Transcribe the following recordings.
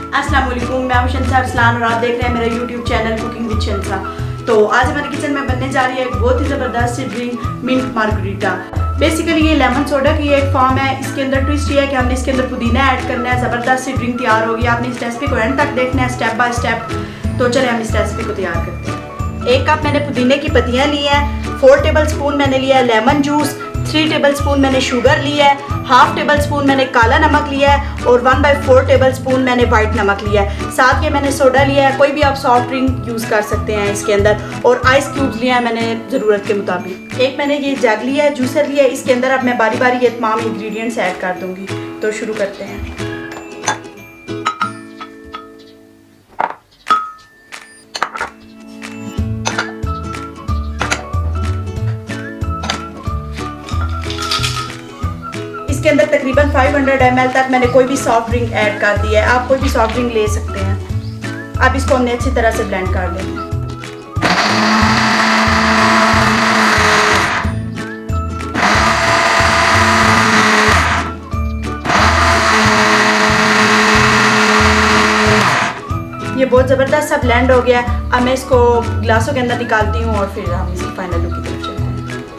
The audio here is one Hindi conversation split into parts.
अस्सलाम वालेकुम, मैं हूं शंसा अरसलान और आप देख रहे हैं मेरा यूट्यूब चैनल कुकिंग विद शंसा। तो आज हमारे किचन में बनने जा रही है एक बहुत ही ज़बरदस्त सी ड्रिंक, मिंट मार्गरीटा। बेसिकली ये लेमन सोडा की एक फॉर्म है। इसके अंदर ट्विस्ट ये है कि हमने इसके अंदर पुदीना ऐड करना है। ज़बरदस्त सी ड्रिंक तैयार होगी। आपने इस रेसिपी को एंड तक देखना है स्टेप बाय स्टेप। तो चले हम इस रेसिपी को तैयार करते हैं। 1 कप मैंने पुदीने की पत्तियाँ ली हैं, 4 टेबल स्पून मैंने लिया है लेमन जूस, 3 टेबल स्पून मैंने शुगर लिया है, हाफ टेबल स्पून मैंने काला नमक लिया है और 1/4 टेबल स्पून मैंने वाइट नमक लिया है। साथ में मैंने सोडा लिया है, कोई भी आप सॉफ्ट ड्रिंक यूज़ कर सकते हैं इसके अंदर, और आइस क्यूब्स लिया है मैंने ज़रूरत के मुताबिक। एक मैंने ये जग लिया है, जूसर लिया है। इसके अंदर अब मैं बारी बारी ये तमाम इंग्रेडिएंट्स ऐड कर दूँगी। तो शुरू करते हैं। इसके अंदर तकरीबन 500 ml तक मैंने कोई भी सॉफ्ट ड्रिंक ऐड कर दिया है। आप कोई भी सॉफ्ट ड्रिंक ले सकते हैं। अब इसको हमने अच्छी तरह से ब्लेंड कर लेना है। ये बहुत ज़बरदस्त सा ब्लेंड हो गया। अब मैं इसको ग्लासों के अंदर निकालती हूँ और फिर हम इसकी फाइनल लुक की तरफ चलते हैं।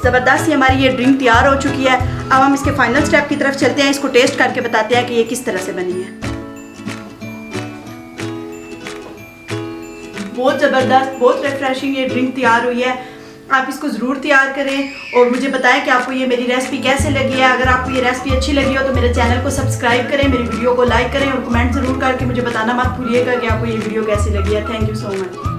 ज़बरदस्त ही हमारी ये ड्रिंक तैयार हो चुकी है। अब हम इसके फाइनल स्टेप की तरफ चलते हैं। इसको टेस्ट करके बताते हैं कि ये किस तरह से बनी है। बहुत ज़बरदस्त, बहुत रिफ्रेशिंग ये ड्रिंक तैयार हुई है। आप इसको ज़रूर तैयार करें और मुझे बताएं कि आपको ये मेरी रेसिपी कैसे लगी है। अगर आपको ये रेसिपी अच्छी लगी हो तो मेरे चैनल को सब्सक्राइब करें, मेरी वीडियो को लाइक करें और कमेंट ज़रूर करके मुझे बताना मत भूलिएगा कि आपको ये वीडियो कैसी लगी है। Thank you so much.